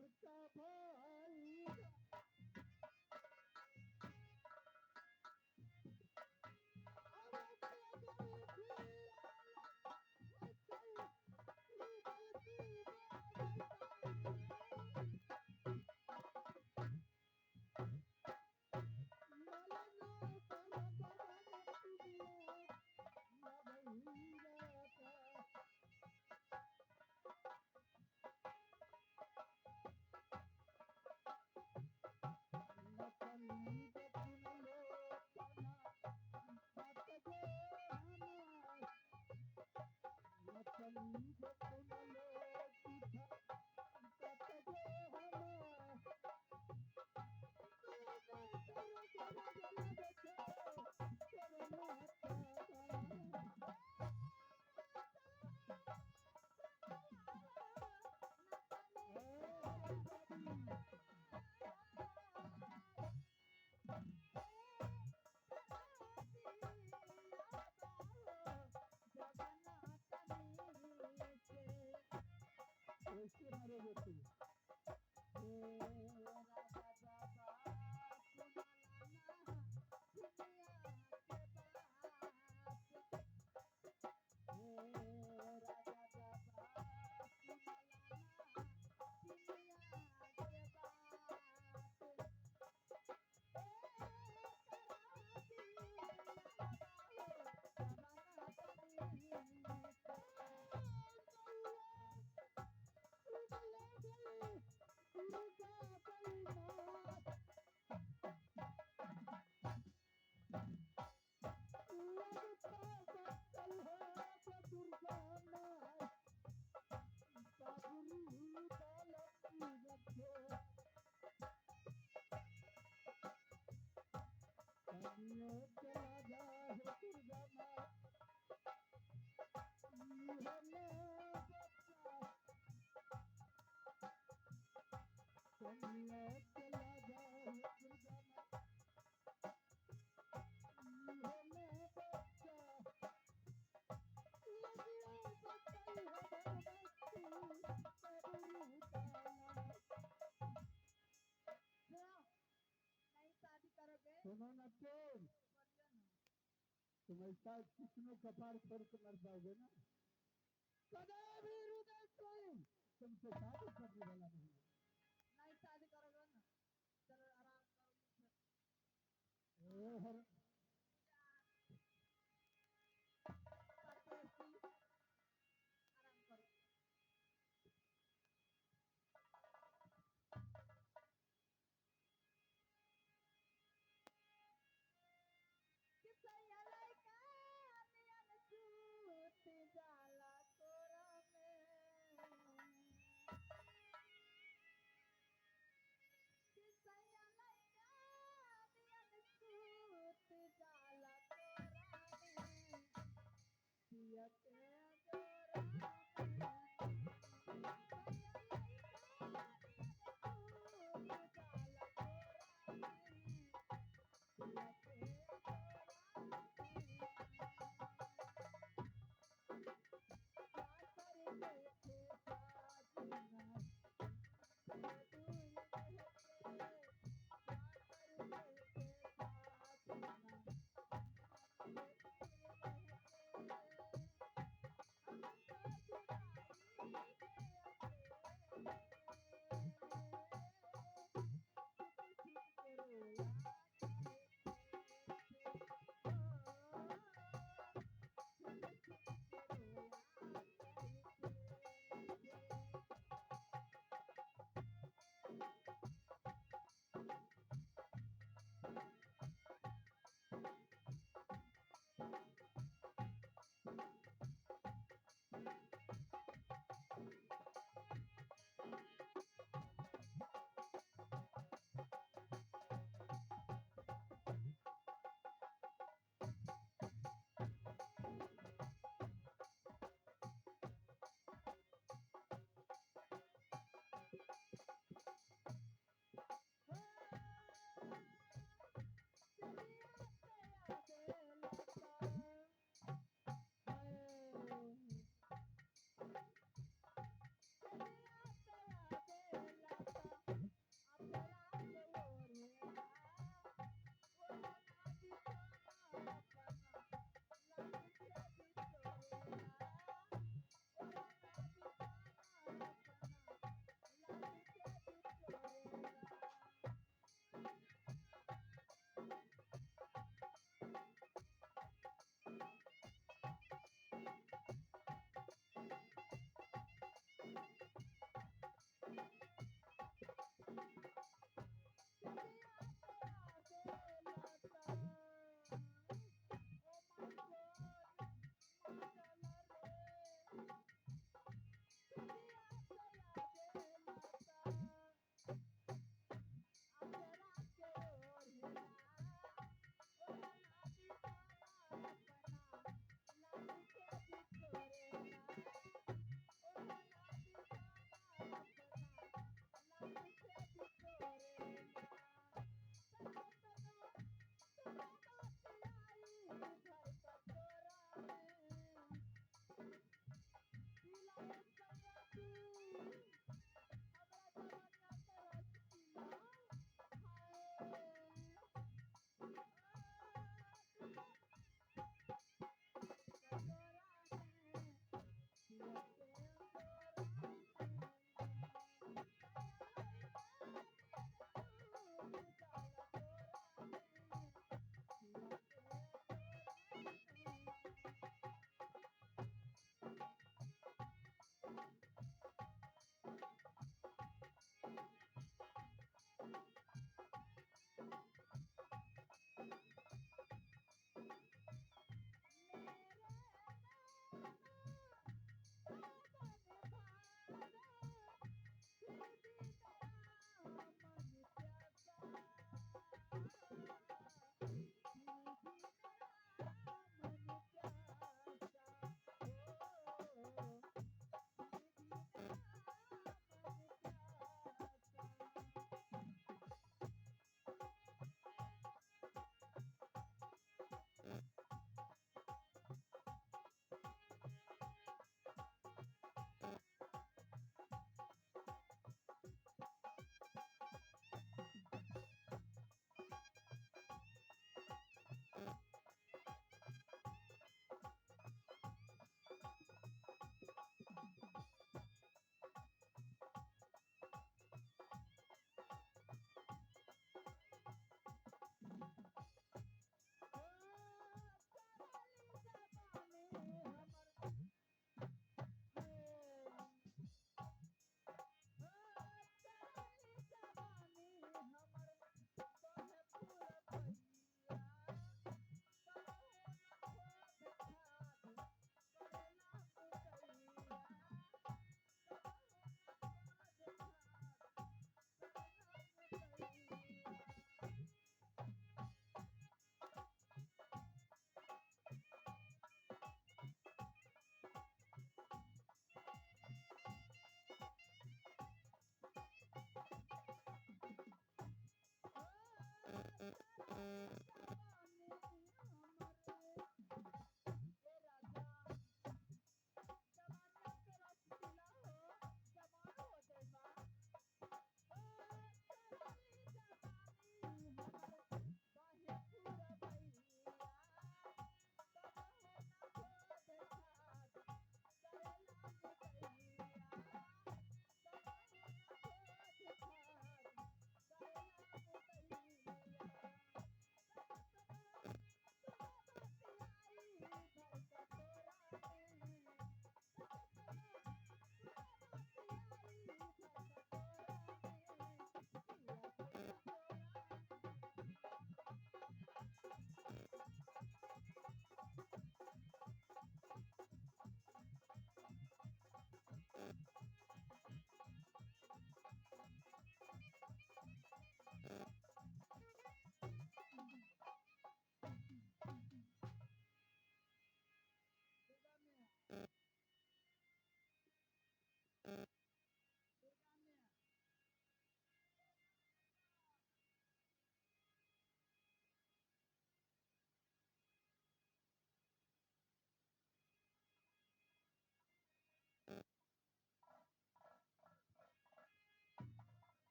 लाडका भाई सुनो ना तुम ऐसा कितनों कपार पर मर जाओगे ना कदा भी हृदय कोई तुमसे शादी करने वाला नहीं शादी करोगे ना चलो आराम करो आराम करो जाला तोरा में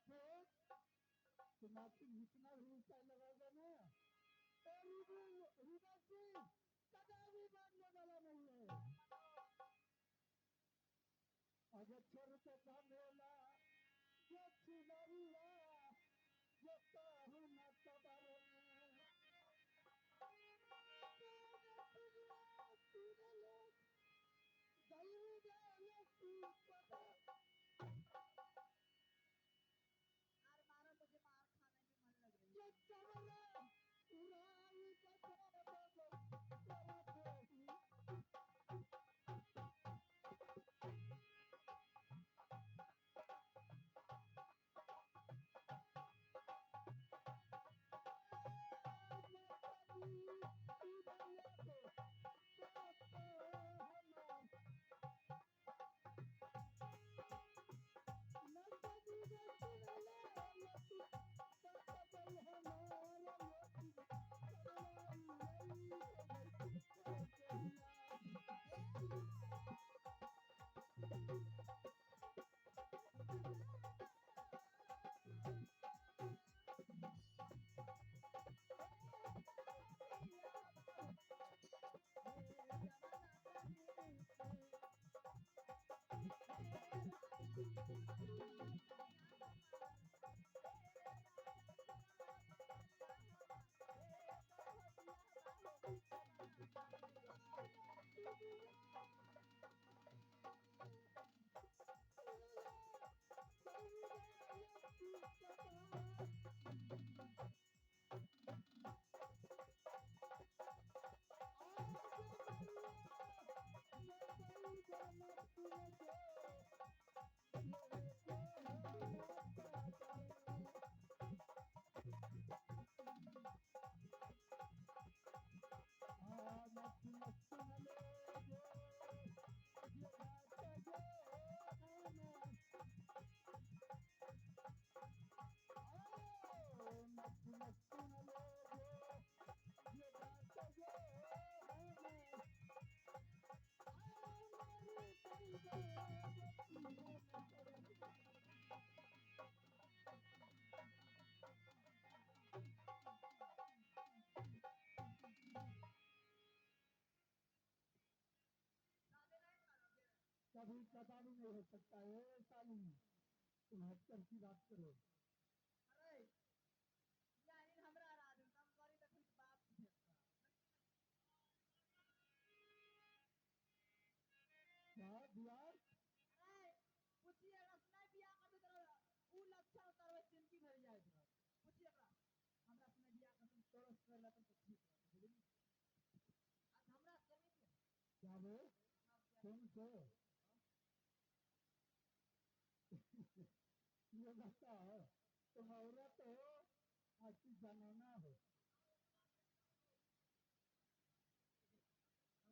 सोच तुम आपकी जितना भी ऊंचाई लगाओगे ना तो रीना सिंह कदापि मानने वाला नहीं है। अगर छोड़ के बांधेला जो चुनरिया जो कहूँ न कबारे में यार मारो मुझे मार खाने की मन लग रही ये है। चवरा उड़ाई बता दो कभी पता भी नहीं हो सकता है साली तुम हटकर की बात करो। अरे यानी हमरा राजू कम करी तो कुछ बात भेटता। क्या बिहार अरे पूछिए रसना बिया कर दे तो ऊ लक्षण उतरवे जिंदगी भर जाए तो पूछिए एकरा हमरा सुने बिया कर तुम तोरस कर ला तो ठीक है बुझली आज हमरा चली के क्या वो तुम से ये बताओ तुम औरत हो आपकी जनाना हो।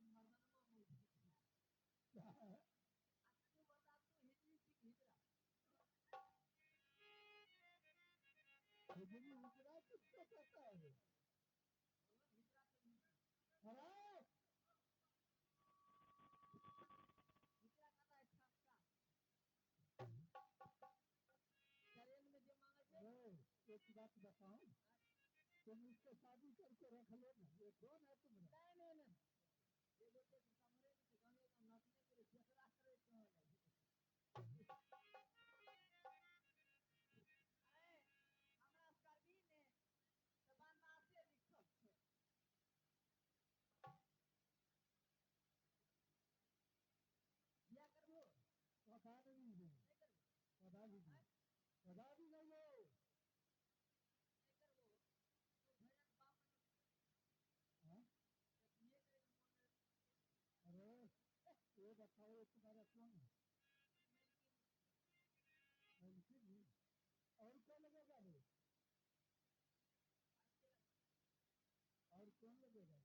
हम मर्दाना हो क्या है आज तू बता तू हिजली की हिजरा हिजरी हिजरा किसको कहता है वो? हिजरा के अरे हिजरा कहता है ठक्का ट्रेन में जो मांगे थे अरे एक बात बताओ तुम इसको शादी करके रख लो ना ये कौन है तुम्हारा? नहीं ये बोलते कमरे में गाने का नाचने के लिए जसरा करे क्यों लगे अरे हमरा करबी ने जबान से लिखल छै बिया करबो पता नहीं है नहीं करबो पता भी नहीं पता भी नहीं है। नहीं करबो तो भैया के बाप ने हाँ? ये करे के मन में अरे ये बताओ ये तुम्हारा कौन है? लड़की भी और क्या लगेगा रे और कौन लगेगा?